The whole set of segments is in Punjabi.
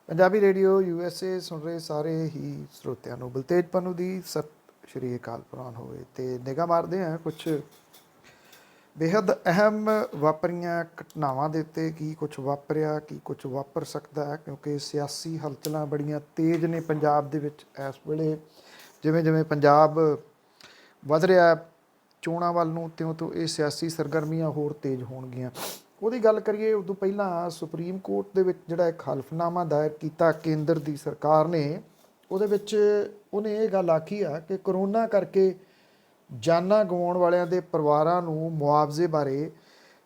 ਪੰਜਾਬੀ ਰੇਡੀਓ USA ਸੁਣ ਰਹੇ ਸਾਰੇ ਹੀ ਸਰੋਤਿਆਂ ਨੂੰ ਬਲਤੇਜ ਪੰਨੂ ਦੀ ਸਤਿ ਸ਼੍ਰੀ ਅਕਾਲ ਪ੍ਰਵਾਨ ਹੋਵੇ। ਤੇ ਨਿਗਾਹ ਮਾਰਦੇ ਹਾਂ ਕੁਛ ਬੇਹੱਦ ਅਹਿਮ ਵਾਪਰੀਆਂ ਘਟਨਾਵਾਂ ਦੇ ਉੱਤੇ, ਕੀ ਕੁਛ ਵਾਪਰਿਆ, ਕੀ ਕੁਛ ਵਾਪਰ ਸਕਦਾ ਹੈ, ਕਿਉਂਕਿ ਸਿਆਸੀ ਹਲਚਲਾਂ ਬੜੀਆਂ ਤੇਜ਼ ਨੇ ਪੰਜਾਬ ਦੇ ਵਿੱਚ ਇਸ ਵੇਲੇ। ਜਿਵੇਂ ਜਿਵੇਂ ਪੰਜਾਬ ਵਧ ਰਿਹਾ ਚੋਣਾਂ ਵੱਲ ਨੂੰ, ਤਿਉਂ ਇਹ ਸਿਆਸੀ ਸਰਗਰਮੀਆਂ ਹੋਰ ਤੇਜ਼ ਹੋਣਗੀਆਂ। ਉਹਦੀ ਗੱਲ ਕਰੀਏ ਉਦੋਂ ਪਹਿਲਾਂ ਸੁਪਰੀਮ ਕੋਰਟ ਦੇ ਵਿੱਚ ਜਿਹੜਾ ਇੱਕ ਹਲਫਨਾਮਾ ਦਾਇਰ ਕੀਤਾ ਕੇਂਦਰ ਦੀ ਸਰਕਾਰ ਨੇ, ਉਹਦੇ ਵਿੱਚ ਉਹਨੇ ਇਹ ਗੱਲ ਆਖੀ ਆ ਕਿ ਕਰੋਨਾ ਕਰਕੇ ਜਾਨਾਂ ਗਵਾਉਣ ਵਾਲਿਆਂ ਦੇ ਪਰਿਵਾਰਾਂ ਨੂੰ ਮੁਆਵਜ਼ੇ ਬਾਰੇ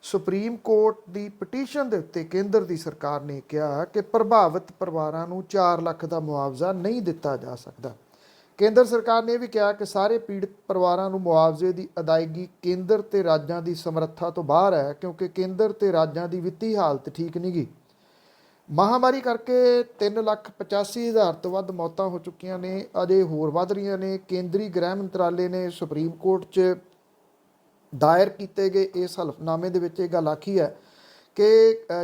ਸੁਪਰੀਮ ਕੋਰਟ ਦੀ ਪਟੀਸ਼ਨ ਦੇ ਉੱਤੇ ਕੇਂਦਰ ਦੀ ਸਰਕਾਰ ਨੇ ਕਿਹਾ ਕਿ ਪ੍ਰਭਾਵਿਤ ਪਰਿਵਾਰਾਂ ਨੂੰ 4 ਲੱਖ ਦਾ ਮੁਆਵਜ਼ਾ ਨਹੀਂ ਦਿੱਤਾ ਜਾ ਸਕਦਾ। ਕੇਂਦਰ ਸਰਕਾਰ ਨੇ ਇਹ ਵੀ ਕਿਹਾ ਕਿ ਸਾਰੇ ਪੀੜਤ ਪਰਿਵਾਰਾਂ ਨੂੰ ਮੁਆਵਜ਼ੇ ਦੀ ਅਦਾਇਗੀ ਕੇਂਦਰ ਤੇ ਰਾਜਾਂ ਦੀ ਸਮਰੱਥਾ ਤੋਂ ਬਾਹਰ ਹੈ, ਕਿਉਂਕਿ ਕੇਂਦਰ ਤੇ ਰਾਜਾਂ ਦੀ ਵਿੱਤੀ ਹਾਲਤ ਠੀਕ ਨਹੀਂ ਗੀ। ਮਹਾਮਾਰੀ ਕਰਕੇ 3,85,000 ਤੋਂ ਵੱਧ ਮੌਤਾਂ ਹੋ ਚੁੱਕੀਆਂ ਨੇ, ਅਜੇ ਹੋਰ ਵੱਧ ਰਹੀਆਂ ਨੇ। ਕੇਂਦਰੀ ਗ੍ਰਹਿ ਮੰਤਰਾਲੇ ਨੇ ਸੁਪਰੀਮ ਕੋਰਟ 'ਚ ਦਾਇਰ ਕੀਤੇ ਗਏ ਇਸ ਹਲਫਨਾਮੇ ਦੇ ਵਿੱਚ ਇਹ ਗੱਲ ਆਖੀ ਹੈ ਕਿ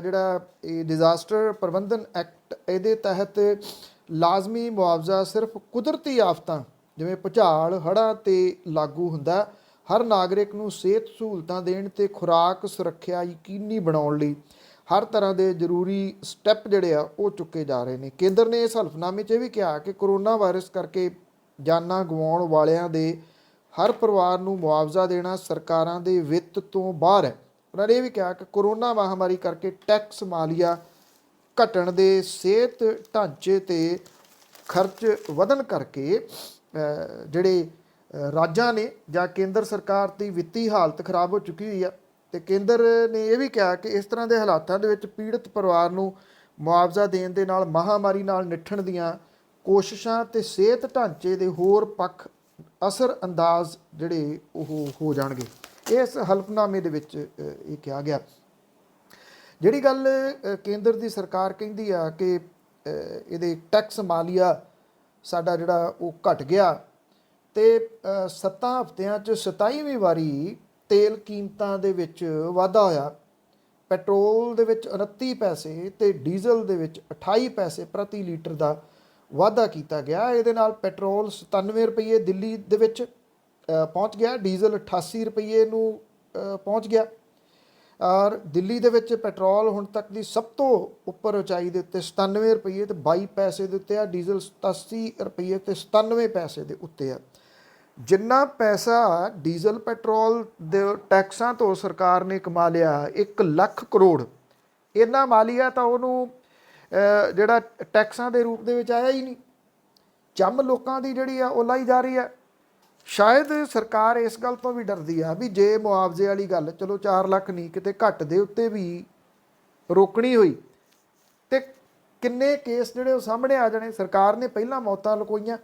ਜਿਹੜਾ ਇਹ ਡਿਜ਼ਾਸਟਰ ਪ੍ਰਬੰਧਨ ਐਕਟ, ਇਹਦੇ ਤਹਿਤ ਲਾਜ਼ਮੀ ਮੁਆਵਜ਼ਾ ਸਿਰਫ ਕੁਦਰਤੀ ਆਫਤਾਂ ਜਿਵੇਂ ਭੁਚਾਲ, ਹੜ੍ਹਾਂ 'ਤੇ ਲਾਗੂ ਹੁੰਦਾ। ਹਰ ਨਾਗਰਿਕ ਨੂੰ ਸਿਹਤ ਸਹੂਲਤਾਂ ਦੇਣ ਅਤੇ ਖੁਰਾਕ ਸੁਰੱਖਿਆ ਯਕੀਨੀ ਬਣਾਉਣ ਲਈ ਹਰ ਤਰ੍ਹਾਂ ਦੇ ਜ਼ਰੂਰੀ ਸਟੈਪ ਜਿਹੜੇ ਆ ਉਹ ਚੁੱਕੇ ਜਾ ਰਹੇ ਨੇ। ਕੇਂਦਰ ਨੇ ਇਸ ਹਲਫਨਾਮੇ 'ਚ ਇਹ ਵੀ ਕਿਹਾ ਕਿ ਕਰੋਨਾ ਵਾਇਰਸ ਕਰਕੇ ਜਾਨਾਂ ਗਵਾਉਣ ਵਾਲਿਆਂ ਦੇ ਹਰ ਪਰਿਵਾਰ ਨੂੰ ਮੁਆਵਜ਼ਾ ਦੇਣਾ ਸਰਕਾਰਾਂ ਦੇ ਵਿੱਤ ਤੋਂ ਬਾਹਰ ਹੈ। ਉਹਨਾਂ ਨੇ ਇਹ ਵੀ ਕਿਹਾ ਕਿ ਕਰੋਨਾ ਮਹਾਮਾਰੀ ਕਰਕੇ ਟੈਕਸ ਮਾਲੀਆ ਘਟਣ ਦੇ, ਸਿਹਤ ਢਾਂਚੇ 'ਤੇ ਖਰਚ ਵਧਣ ਕਰਕੇ ਜਿਹੜੇ ਰਾਜਾਂ ਨੇ ਜਾਂ ਕੇਂਦਰ ਸਰਕਾਰ ਦੀ ਵਿੱਤੀ ਹਾਲਤ ਖਰਾਬ ਹੋ ਚੁੱਕੀ ਹੋਈ ਆ। ਅਤੇ ਕੇਂਦਰ ਨੇ ਇਹ ਵੀ ਕਿਹਾ ਕਿ ਇਸ ਤਰ੍ਹਾਂ ਦੇ ਹਾਲਾਤਾਂ ਦੇ ਵਿੱਚ ਪੀੜਤ ਪਰਿਵਾਰ ਨੂੰ ਮੁਆਵਜ਼ਾ ਦੇਣ ਦੇ ਨਾਲ ਮਹਾਮਾਰੀ ਨਾਲ ਨਜਿੱਠਣ ਦੀਆਂ ਕੋਸ਼ਿਸ਼ਾਂ ਅਤੇ ਸਿਹਤ ਢਾਂਚੇ ਦੇ ਹੋਰ ਪੱਖ ਅਸਰ ਅੰਦਾਜ਼ ਜਿਹੜੇ ਉਹ ਹੋ ਜਾਣਗੇ। ਇਸ ਹਲਫਨਾਮੇ ਦੇ ਵਿੱਚ ਇਹ ਕਿਹਾ ਗਿਆ। ਜਿਹੜੀ ਗੱਲ ਕੇਂਦਰ ਦੀ ਸਰਕਾਰ ਕਹਿੰਦੀ ਆ ਕਿ ਇਹਦੇ ਟੈਕਸ ਮਾਲੀਆ ਸਾਡਾ ਜਿਹੜਾ ਉਹ ਘਟ ਗਿਆ, ਅਤੇ 7 ਹਫ਼ਤਿਆਂ 'ਚ 27ਵੀਂ ਵਾਰੀ ਤੇਲ ਕੀਮਤਾਂ ਦੇ ਵਿੱਚ ਵਾਧਾ ਹੋਇਆ। ਪੈਟਰੋਲ ਦੇ ਵਿੱਚ 29 ਪੈਸੇ ਅਤੇ ਡੀਜ਼ਲ ਦੇ ਵਿੱਚ 28 ਪੈਸੇ ਪ੍ਰਤੀ ਲੀਟਰ ਦਾ ਵਾਧਾ ਕੀਤਾ ਗਿਆ। ਇਹਦੇ ਨਾਲ ਪੈਟਰੋਲ 97 ਰੁਪਏ ਦਿੱਲੀ ਦੇ ਵਿੱਚ ਪਹੁੰਚ ਗਿਆ, ਡੀਜ਼ਲ 88 ਰੁਪਏ ਨੂੰ ਪਹੁੰਚ ਗਿਆ। ਔਰ ਦਿੱਲੀ ਦੇ ਵਿੱਚ ਪੈਟਰੋਲ ਹੁਣ ਤੱਕ ਦੀ ਸਭ ਤੋਂ ਉੱਪਰ ਉਚਾਈ ਦੇ ਉੱਤੇ 97 ਰੁਪਏ ਅਤੇ 22 ਪੈਸੇ ਦੇ ਉੱਤੇ ਆ। ਡੀਜ਼ਲ 87 ਰੁਪਏ ਅਤੇ 97 ਪੈਸੇ ਦੇ ਉੱਤੇ ਆ। ਜਿੰਨਾ ਪੈਸਾ ਡੀਜ਼ਲ ਪੈਟਰੋਲ ਦੇ ਟੈਕਸਾਂ ਤੋਂ ਸਰਕਾਰ ਨੇ ਕਮਾ ਲਿਆ 1 ਲੱਖ ਕਰੋੜ, ਇੰਨਾ ਮਾਲੀਆ ਤਾਂ ਉਹਨੂੰ ਜਿਹੜਾ ਟੈਕਸਾਂ ਦੇ ਰੂਪ ਦੇ ਵਿੱਚ ਆਇਆ ਹੀ ਨਹੀਂ। ਚੰਮ ਲੋਕਾਂ ਦੀ ਜਿਹੜੀ ਆ ਉਹ ਲਾਈ ਜਾ ਰਹੀ ਹੈ। ਸ਼ਾਇਦ ਸਰਕਾਰ ਇਸ ਗੱਲ ਤੋਂ ਵੀ ਡਰਦੀ ਆ ਵੀ ਜੇ ਮੁਆਵਜ਼ੇ ਵਾਲੀ ਗੱਲ, ਚਲੋ 4 ਲੱਖ ਨਹੀਂ, ਕਿਤੇ ਘੱਟ ਦੇ ਉੱਤੇ ਵੀ ਰੋਕਣੀ ਹੋਈ ਤੇ ਕਿੰਨੇ ਕੇਸ ਜਿਹੜੇ ਉਹ ਸਾਹਮਣੇ ਆ ਜਾਣੇ। ਸਰਕਾਰ ਨੇ ਪਹਿਲਾਂ ਮੌਤਾਂ ਲੁਕੋਈਆਂ,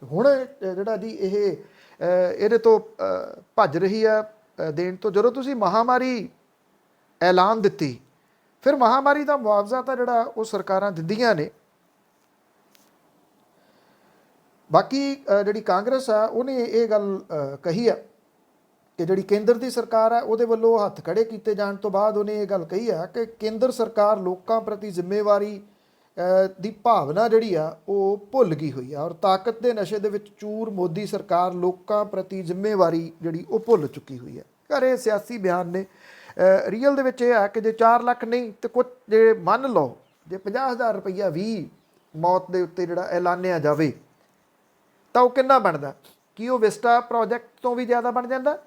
ਹੁਣ ਜਿਹੜਾ ਜੀ ਇਹ ਇਹਦੇ ਤੋਂ ਭੱਜ ਰਹੀ ਆ ਦੇਣ ਤੋਂ। ਜਦੋਂ ਤੁਸੀਂ ਮਹਾਮਾਰੀ ਐਲਾਨ ਦਿੱਤੀ, ਫਿਰ ਮਹਾਮਾਰੀ ਦਾ ਮੁਆਵਜ਼ਾ ਤਾਂ ਜਿਹੜਾ ਉਹ ਸਰਕਾਰਾਂ ਦਿੰਦੀਆਂ ਨੇ। ਬਾਕੀ ਜਿਹੜੀ ਕਾਂਗਰਸ ਆ ਉਹਨੇ ਇਹ ਗੱਲ ਕਹੀ ਆ ਕਿ ਜਿਹੜੀ ਕੇਂਦਰ ਦੀ ਸਰਕਾਰ ਆ ਉਹਦੇ ਵੱਲੋਂ ਹੱਥ ਖੜੇ ਕੀਤੇ ਜਾਣ ਤੋਂ ਬਾਅਦ ਉਹਨੇ ਇਹ ਗੱਲ ਕਹੀ ਆ ਕਿ ਕੇਂਦਰ ਸਰਕਾਰ ਲੋਕਾਂ ਪ੍ਰਤੀ ਜ਼ਿੰਮੇਵਾਰੀ ਦੀ ਭਾਵਨਾ ਜਿਹੜੀ ਆ ਉਹ ਭੁੱਲ ਗਈ ਹੋਈ ਆ, ਔਰ ਤਾਕਤ ਦੇ ਨਸ਼ੇ ਦੇ ਵਿੱਚ ਚੂਰ ਮੋਦੀ ਸਰਕਾਰ ਲੋਕਾਂ ਪ੍ਰਤੀ ਜ਼ਿੰਮੇਵਾਰੀ ਜਿਹੜੀ ਉਹ ਭੁੱਲ ਚੁੱਕੀ ਹੋਈ ਹੈ। ਘਰੇ ਸਿਆਸੀ ਬਿਆਨ ਨੇ। ਰੀਅਲ ਦੇ ਵਿੱਚ ਇਹ ਆ ਕਿ ਜੇ 4 ਲੱਖ ਨਹੀਂ ਤੇ ਕੁਝ ਜੇ ਮੰਨ ਲਓ ਜੇ 50,000 ਰੁਪਈਆ ਵੀ ਮੌਤ ਦੇ ਉੱਤੇ ਜਿਹੜਾ ਐਲਾਨਿਆ ਜਾਵੇ ਤਾਂ ਉਹ ਕਿੰਨਾ ਬਣਦਾ? ਕੀ ਉਹ ਵਿਸਟਾ ਪ੍ਰੋਜੈਕਟ ਤੋਂ ਵੀ ਜ਼ਿਆਦਾ ਬਣ ਜਾਂਦਾ?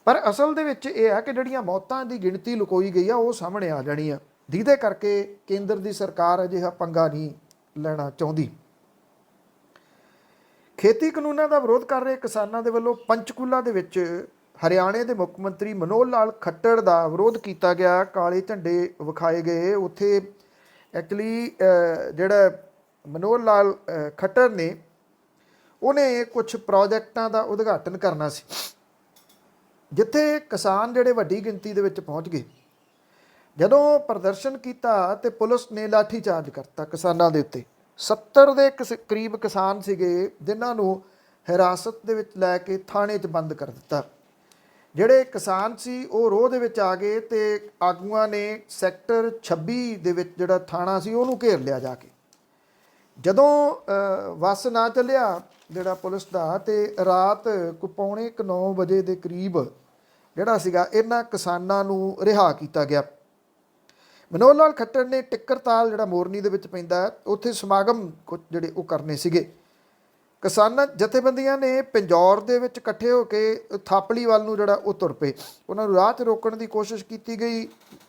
ਪਰ ਅਸਲ ਦੇ ਵਿੱਚ ਇਹ ਆ ਕਿ ਜਿਹੜੀਆਂ ਮੌਤਾਂ ਦੀ ਗਿਣਤੀ ਲੁਕੋਈ ਗਈ ਆ ਉਹ ਸਾਹਮਣੇ ਆ ਜਾਣੀ ਆ, ਜਿਹਦੇ ਕਰਕੇ ਕੇਂਦਰ ਦੀ ਸਰਕਾਰ ਅਜਿਹਾ ਪੰਗਾ ਨਹੀਂ ਲੈਣਾ ਚਾਹੁੰਦੀ। ਖੇਤੀ ਕਾਨੂੰਨਾਂ ਦਾ ਵਿਰੋਧ ਕਰ ਰਹੇ ਕਿਸਾਨਾਂ ਦੇ ਵੱਲੋਂ ਪੰਚਕੂਲਾ ਦੇ ਵਿੱਚ ਹਰਿਆਣੇ ਦੇ ਮੁੱਖ ਮੰਤਰੀ ਮਨੋਹਰ ਲਾਲ ਖੱਟੜ ਦਾ ਵਿਰੋਧ ਕੀਤਾ ਗਿਆ। ਕਾਲੇ ਝੰਡੇ ਵਿਖਾਏ ਗਏ। ਉੱਥੇ ਐਕਚੁਅਲੀ ਜਿਹੜਾ ਮਨੋਹਰ ਲਾਲ ਖੱਟੜ ਨੇ ਉਹਨੇ ਕੁਝ ਪ੍ਰੋਜੈਕਟਾਂ ਦਾ ਉਦਘਾਟਨ ਕਰਨਾ ਸੀ, ਜਿੱਥੇ ਕਿਸਾਨ ਜਿਹੜੇ ਵੱਡੀ ਗਿਣਤੀ ਦੇ ਵਿੱਚ ਪਹੁੰਚ ਗਏ। ਜਦੋਂ ਪ੍ਰਦਰਸ਼ਨ ਕੀਤਾ ਤੇ ਪੁਲਿਸ ਨੇ ਲਾਠੀ ਚਾਰਜ ਕਰਤਾ ਕਿਸਾਨਾਂ ਦੇ ਉੱਤੇ। 70 ਦੇ ਕਰੀਬ ਕਿਸਾਨ ਸੀਗੇ ਜਿਨ੍ਹਾਂ ਨੂੰ ਹਿਰਾਸਤ ਦੇ ਵਿੱਚ ਲੈ ਕੇ ਥਾਣੇ 'ਚ ਬੰਦ ਕਰ ਦਿੱਤਾ। ਜਿਹੜੇ ਕਿਸਾਨ ਸੀ ਉਹ ਰੋਹ ਦੇ ਵਿੱਚ ਆ ਗਏ ਤੇ ਆਗੂਆਂ ਨੇ ਸੈਕਟਰ 26 ਦੇ ਵਿੱਚ ਜਿਹੜਾ ਥਾਣਾ ਸੀ ਉਹਨੂੰ ਘੇਰ ਲਿਆ ਜਾ ਕੇ। ਜਦੋਂ ਵੱਸ ਨਾ ਚੱਲਿਆ ਜਿਹੜਾ ਪੁਲਿਸ ਦਾ, ਤੇ ਰਾਤ ਕੋਈ ਪੌਣੇ 9 ਵਜੇ ਦੇ ਕਰੀਬ ਜਿਹੜਾ ਸੀਗਾ ਇਹਨਾਂ ਕਿਸਾਨਾਂ ਨੂੰ ਰਿਹਾ ਕੀਤਾ ਗਿਆ। ਮਨੋਹਰ ਲਾਲ ਖੱਟਰ ਨੇ ਟਿੱਕਰਤਾਲ ਜਿਹੜਾ ਮੋਰਨੀ ਦੇ ਵਿੱਚ ਪੈਂਦਾ ਉੱਥੇ ਸਮਾਗਮ ਕੁਝ ਜਿਹੜੇ ਉਹ ਕਰਨੇ ਸੀਗੇ। ਕਿਸਾਨਾਂ ਜਥੇਬੰਦੀਆਂ ਨੇ ਪਿੰਜੌਰ ਦੇ ਵਿੱਚ ਇਕੱਠੇ ਹੋ ਕੇ ਥਾਪੜੀ ਵੱਲ ਨੂੰ ਜਿਹੜਾ ਉਹ ਤੁਰ ਪਏ। ਉਹਨਾਂ ਨੂੰ ਰਾਹ 'ਚ ਰੋਕਣ ਦੀ ਕੋਸ਼ਿਸ਼ ਕੀਤੀ ਗਈ,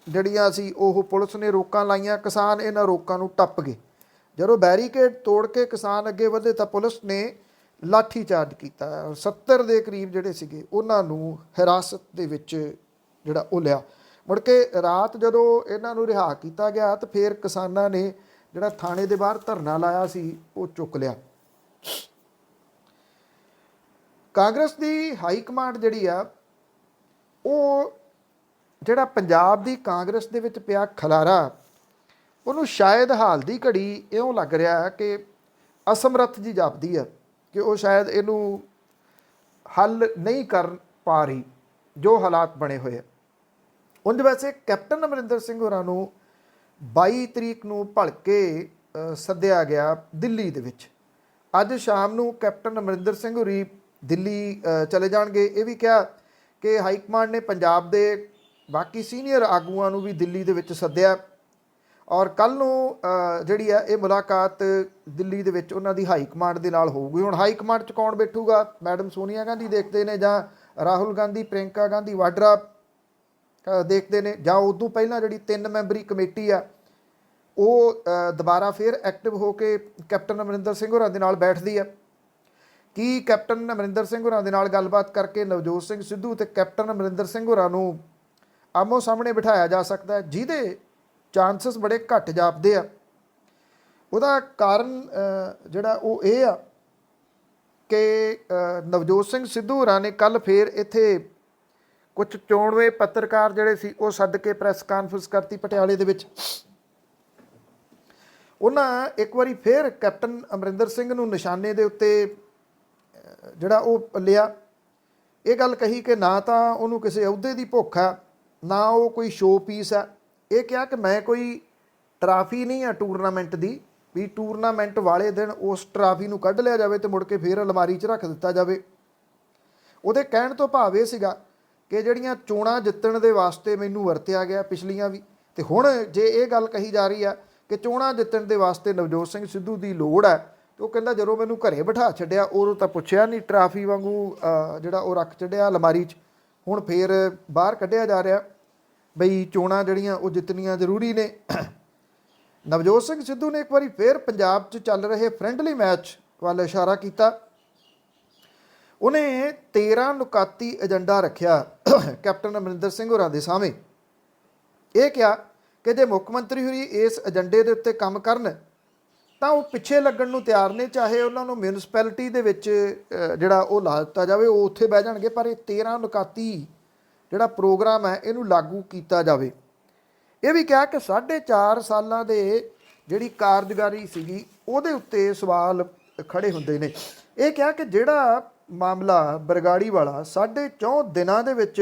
ਜਿਹੜੀਆਂ ਸੀ ਉਹ ਪੁਲਿਸ ਨੇ ਰੋਕਾਂ ਲਾਈਆਂ। ਕਿਸਾਨ ਇਹਨਾਂ ਰੋਕਾਂ ਨੂੰ ਟੱਪ ਗਏ। ਜਦੋਂ ਬੈਰੀਕੇਡ ਤੋੜ ਕੇ ਕਿਸਾਨ ਅੱਗੇ ਵਧੇ ਤਾਂ ਪੁਲਿਸ ਨੇ ਲਾਠੀ ਚਾਰਜ ਕੀਤਾ। 70 ਦੇ ਕਰੀਬ ਜਿਹੜੇ ਸੀਗੇ ਉਹਨਾਂ ਨੂੰ ਹਿਰਾਸਤ ਦੇ ਵਿੱਚ ਜਿਹੜਾ ਉਹ ਲਿਆ। ਮੁੜ ਕੇ ਰਾਤ ਜਦੋਂ ਇਹਨਾਂ ਨੂੰ ਰਿਹਾ ਕੀਤਾ ਗਿਆ ਤਾਂ ਫਿਰ ਕਿਸਾਨਾਂ ਨੇ ਜਿਹੜਾ ਥਾਣੇ ਦੇ ਬਾਹਰ ਧਰਨਾ ਲਾਇਆ ਸੀ ਉਹ ਚੁੱਕ ਲਿਆ। ਕਾਂਗਰਸ ਦੀ ਹਾਈ ਕਮਾਂਡ ਜਿਹੜੀ ਆ ਉਹ ਜਿਹੜਾ ਪੰਜਾਬ ਦੀ ਕਾਂਗਰਸ ਦੇ ਵਿੱਚ ਪਿਆ ਖਲਾਰਾ, ਉਹਨੂੰ ਸ਼ਾਇਦ ਹਾਲ ਦੀ ਘੜੀ ਇਉਂ ਲੱਗ ਰਿਹਾ ਕਿ ਅਸਮਰੱਥ ਜੀ ਜਾਪਦੀ ਆ ਕਿ ਉਹ ਸ਼ਾਇਦ ਇਹਨੂੰ ਹੱਲ ਨਹੀਂ ਕਰ ਪਾ ਰਹੀ ਜੋ ਹਾਲਾਤ ਬਣੇ ਹੋਏ ਆ। ਉਂਝ ਵੈਸੇ ਕੈਪਟਨ ਅਮਰਿੰਦਰ ਸਿੰਘ ਹੋਰਾਂ ਨੂੰ 22 ਤਰੀਕ ਨੂੰ ਭਲਕੇ ਸੱਦਿਆ ਗਿਆ ਦਿੱਲੀ ਦੇ ਵਿੱਚ। ਅੱਜ ਸ਼ਾਮ ਨੂੰ ਕੈਪਟਨ ਅਮਰਿੰਦਰ ਸਿੰਘ ਹੋਰੀ ਦਿੱਲੀ ਚਲੇ ਜਾਣਗੇ। ਇਹ ਵੀ ਕਿਹਾ ਕਿ ਹਾਈ ਕਮਾਂਡ ਨੇ ਪੰਜਾਬ ਦੇ ਬਾਕੀ ਸੀਨੀਅਰ ਆਗੂਆਂ ਨੂੰ ਵੀ ਦਿੱਲੀ ਦੇ ਵਿੱਚ ਸੱਦਿਆ ਔਰ ਕੱਲ੍ਹ ਨੂੰ ਜਿਹੜੀ ਆ ਇਹ ਮੁਲਾਕਾਤ ਦਿੱਲੀ ਦੇ ਵਿੱਚ ਉਹਨਾਂ ਦੀ ਹਾਈ ਕਮਾਂਡ ਦੇ ਨਾਲ ਹੋਊਗੀ। ਹੁਣ ਹਾਈ ਕਮਾਂਡ 'ਚ ਕੌਣ ਬੈਠੂਗਾ? ਮੈਡਮ ਸੋਨੀਆ ਗਾਂਧੀ ਦੇਖਦੇ ਨੇ ਜਾਂ ਰਾਹੁਲ ਗਾਂਧੀ, ਪ੍ਰਿੰਕਾ ਗਾਂਧੀ ਵਾਡਰਾ ਦੇਖਦੇ ਨੇ, ਜਾਂ ਉਦੋਂ ਪਹਿਲਾਂ ਜਿਹੜੀ 3 ਮੈਂਬਰੀ ਕਮੇਟੀ ਆ ਉਹ ਦੁਬਾਰਾ ਫਿਰ ਐਕਟਿਵ ਹੋ ਕੇ ਕੈਪਟਨ ਅਮਰਿੰਦਰ ਸਿੰਘ ਹੋਰਾਂ ਦੇ ਨਾਲ ਬੈਠਦੀ ਆ। ਕੀ ਕੈਪਟਨ ਅਮਰਿੰਦਰ ਸਿੰਘ ਹੋਰਾਂ ਦੇ ਨਾਲ ਗੱਲਬਾਤ ਕਰਕੇ ਨਵਜੋਤ ਸਿੰਘ ਸਿੱਧੂ ਤੇ ਕੈਪਟਨ ਅਮਰਿੰਦਰ ਸਿੰਘ ਹੋਰਾਂ ਨੂੰ ਆਮੋ ਸਾਹਮਣੇ ਬਿਠਾਇਆ ਜਾ ਸਕਦਾ, ਜਿਹਦੇ ਚਾਂਸਸ ਬੜੇ ਘੱਟ ਜਾਪਦੇ ਆ? ਉਹਦਾ ਕਾਰਨ ਜਿਹੜਾ ਉਹ ਇਹ ਆ ਕਿ ਨਵਜੋਤ ਸਿੰਘ ਸਿੱਧੂ ਹੋਰਾਂ ਨੇ ਕੱਲ੍ਹ ਫੇਰ ਇੱਥੇ ਕੁਝ ਚੋਣਵੇਂ ਪੱਤਰਕਾਰ ਜਿਹੜੇ ਸੀ ਉਹ ਸੱਦ ਕੇ ਪ੍ਰੈਸ ਕਾਨਫਰੰਸ ਕਰਤੀ ਪਟਿਆਲੇ ਦੇ ਵਿੱਚ। ਉਹਨਾਂ ਇੱਕ ਵਾਰੀ ਫੇਰ ਕੈਪਟਨ ਅਮਰਿੰਦਰ ਸਿੰਘ ਨੂੰ ਨਿਸ਼ਾਨੇ ਦੇ ਉੱਤੇ ਜਿਹੜਾ ਉਹ ਲਿਆ। ਇਹ ਗੱਲ ਕਹੀ ਕਿ ਨਾ ਤਾਂ ਉਹਨੂੰ ਕਿਸੇ ਅਹੁਦੇ ਦੀ ਭੁੱਖ ਆ, ਨਾ ਉਹ ਕੋਈ ਸ਼ੋਅ ਪੀਸ ਆ। ਇਹ ਕਿਹਾ ਕਿ ਮੈਂ ਕੋਈ ਟਰਾਫੀ ਨਹੀਂ ਆ ਟੂਰਨਾਮੈਂਟ ਦੀ, ਵੀ ਟੂਰਨਾਮੈਂਟ ਵਾਲੇ ਦਿਨ ਉਸ ਟਰਾਫੀ ਨੂੰ ਕੱਢ ਲਿਆ ਜਾਵੇ ਤੇ ਮੁੜ ਕੇ ਫੇਰ ਅਲਮਾਰੀ 'ਚ ਰੱਖ ਦਿੱਤਾ ਜਾਵੇ। ਉਹਦੇ ਕਹਿਣ ਤੋਂ ਭਾਵ ਇਹ ਸੀਗਾ ਕਿ ਜਿਹੜੀਆਂ ਚੋਣਾਂ ਜਿੱਤਣ ਦੇ ਵਾਸਤੇ ਮੈਨੂੰ ਵਰਤਿਆ ਗਿਆ ਪਿਛਲੀਆਂ ਵੀ, ਤੇ ਹੁਣ ਜੇ ਇਹ ਗੱਲ ਕਹੀ ਜਾ ਰਹੀ ਆ ਕਿ ਚੋਣਾਂ ਜਿੱਤਣ ਦੇ ਵਾਸਤੇ ਨਵਜੋਤ ਸਿੰਘ ਸਿੱਧੂ ਦੀ ਲੋੜ ਹੈ, ਤੇ ਉਹ ਕਹਿੰਦਾ ਜਦੋਂ ਮੈਨੂੰ ਘਰੇ ਬਿਠਾ ਛੱਡਿਆ ਉਦੋਂ ਤਾਂ ਪੁੱਛਿਆ ਨਹੀਂ, ਟਰਾਫੀ ਵਾਂਗੂ ਜਿਹੜਾ ਉਹ ਰੱਖ ਛੱਡਿਆ ਅਲਮਾਰੀ 'ਚ। ਹੁਣ ਫੇਰ ਬਾਹਰ ਕੱਢਿਆ ਜਾ ਰਿਹਾ ਬਈ ਚੋਣਾਂ ਜਿਹੜੀਆਂ ਉਹ ਜਿੱਤਣੀਆਂ ਜ਼ਰੂਰੀ ਨੇ। ਨਵਜੋਤ ਸਿੰਘ ਸਿੱਧੂ ਨੇ ਇੱਕ ਵਾਰੀ ਫੇਰ ਪੰਜਾਬ 'ਚ ਚੱਲ ਰਹੇ ਫਰੈਂਡਲੀ ਮੈਚ ਵੱਲ ਇਸ਼ਾਰਾ ਕੀਤਾ। ਉਹਨੇ 13 ਨੁਕਾਤੀ ਏਜੰਡਾ ਰੱਖਿਆ ਕੈਪਟਨ ਅਮਰਿੰਦਰ ਸਿੰਘ ਹੋਰਾਂ ਦੇ ਸਾਹਮਣੇ। ਇਹ ਕਿਹਾ ਕਿ ਜੇ ਮੁੱਖ ਮੰਤਰੀ ਹੋਰੀ ਇਸ ਏਜੰਡੇ ਦੇ ਉੱਤੇ ਕੰਮ ਕਰਨ ਤਾਂ ਉਹ ਪਿੱਛੇ ਲੱਗਣ ਨੂੰ ਤਿਆਰ ਨੇ, ਚਾਹੇ ਉਹਨਾਂ ਨੂੰ ਮਿਊਨਿਸਪੈਲਿਟੀ ਦੇ ਵਿੱਚ ਜਿਹੜਾ ਉਹ ਲਾ ਦਿੱਤਾ ਜਾਵੇ, ਉਹ ਉੱਥੇ ਬਹਿ ਜਾਣਗੇ, ਪਰ ਇਹ 13 ਨੁਕਾਤੀ ਜਿਹੜਾ ਪ੍ਰੋਗਰਾਮ ਹੈ ਇਹਨੂੰ ਲਾਗੂ ਕੀਤਾ ਜਾਵੇ। ਇਹ ਵੀ ਕਿਹਾ ਕਿ 4.5 ਸਾਲਾਂ ਦੇ ਜਿਹੜੀ ਕਾਰਜਕਾਰੀ ਸੀਗੀ ਉਹਦੇ ਉੱਤੇ ਸਵਾਲ ਖੜੇ ਹੁੰਦੇ ਨੇ। ਇਹ ਕਿਹਾ ਕਿ ਜਿਹੜਾ ਮਾਮਲਾ ਬਰਗਾੜੀ ਵਾਲਾ 4.5 ਦਿਨਾਂ ਦੇ ਵਿੱਚ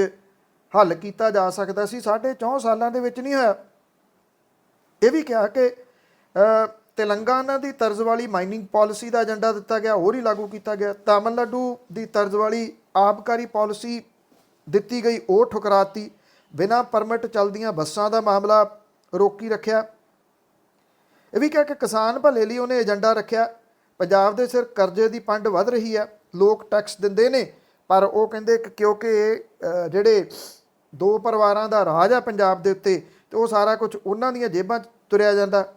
ਹੱਲ ਕੀਤਾ ਜਾ ਸਕਦਾ ਸੀ, 4.5 ਸਾਲਾਂ ਦੇ ਵਿੱਚ ਨਹੀਂ ਹੋਇਆ। ਇਹ ਵੀ ਕਿਹਾ ਕਿ ਤੇਲੰਗਾਨਾ ਦੀ ਤਰਜ਼ ਵਾਲੀ ਮਾਈਨਿੰਗ ਪਾਲਿਸੀ ਦਾ ਏਜੰਡਾ ਦਿੱਤਾ ਗਿਆ, ਹੋਰ ਹੀ ਲਾਗੂ ਕੀਤਾ ਗਿਆ। ਤਾਮਿਲਨਾਡੂ ਦੀ ਤਰਜ਼ ਵਾਲੀ ਆਬਕਾਰੀ ਪਾਲਿਸੀ ਦਿੱਤੀ ਗਈ, ਉਹ ਠੁਕਰਾਤੀ। ਬਿਨਾਂ ਪਰਮਿਟ ਚੱਲਦੀਆਂ ਬੱਸਾਂ ਦਾ ਮਾਮਲਾ ਰੋਕੀ ਰੱਖਿਆ। ਇਹ ਵੀ ਕਿਹਾ ਕਿ ਕਿਸਾਨ ਭਲੇ ਲਈ ਉਹਨੇ ਏਜੰਡਾ ਰੱਖਿਆ। ਪੰਜਾਬ ਦੇ ਸਿਰ ਕਰਜ਼ੇ ਦੀ ਪੰਡ ਵੱਧ ਰਹੀ ਹੈ, ਲੋਕ ਟੈਕਸ ਦਿੰਦੇ ਨੇ, ਪਰ ਉਹ ਕਹਿੰਦੇ ਕਿ ਕਿਉਂਕਿ ਜਿਹੜੇ 2 ਪਰਿਵਾਰਾਂ ਦਾ ਰਾਜ ਆ ਪੰਜਾਬ ਦੇ ਉੱਤੇ, ਤੇ ਉਹ ਸਾਰਾ ਕੁਝ ਉਹਨਾਂ ਦੀਆਂ ਜੇਬਾਂ 'ਚ ਤੁਰਿਆ ਜਾਂਦਾ।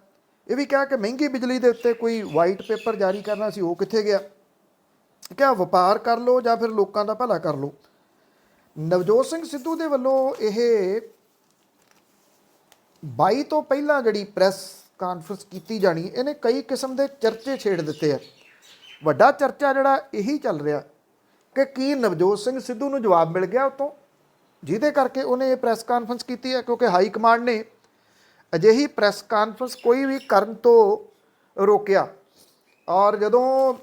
ਇਹ ਵੀ ਕਿਹਾ ਕਿ ਮਹਿੰਗੀ ਬਿਜਲੀ ਦੇ ਉੱਤੇ ਕੋਈ ਵਾਈਟ ਪੇਪਰ ਜਾਰੀ ਕਰਨਾ ਸੀ, ਉਹ ਕਿੱਥੇ ਗਿਆ? ਕਿਹਾ ਵਪਾਰ ਕਰ ਲਓ ਜਾਂ ਫਿਰ ਲੋਕਾਂ ਦਾ ਭਲਾ ਕਰ ਲਓ। ਨਵਜੋਤ ਸਿੰਘ ਸਿੱਧੂ ਦੇ ਵੱਲੋਂ ਇਹ 22 ਤੋਂ ਪਹਿਲਾਂ ਜਿਹੜੀ ਪ੍ਰੈਸ ਕਾਨਫਰੰਸ ਕੀਤੀ ਜਾਣੀ, ਇਹਨੇ ਕਈ ਕਿਸਮ ਦੇ ਚਰਚੇ ਛੇੜ ਦਿੱਤੇ ਆ। ਵੱਡਾ ਚਰਚਾ ਜਿਹੜਾ ਇਹੀ ਚੱਲ ਰਿਹਾ ਕਿ ਕੀ ਨਵਜੋਤ ਸਿੰਘ ਸਿੱਧੂ ਨੂੰ ਜਵਾਬ ਮਿਲ ਗਿਆ ਉਤੋਂ, ਜਿਹਦੇ ਕਰਕੇ ਉਹਨੇ ਇਹ ਪ੍ਰੈਸ ਕਾਨਫਰੰਸ ਕੀਤੀ ਹੈ। ਕਿਉਂਕਿ ਹਾਈ ਕਮਾਂਡ ਨੇ ਅਜਿਹੀ ਪ੍ਰੈਸ ਕਾਨਫਰੰਸ ਕੋਈ ਵੀ ਕਰਨ ਤੋਂ ਰੋਕਿਆ। ਔਰ ਜਦੋਂ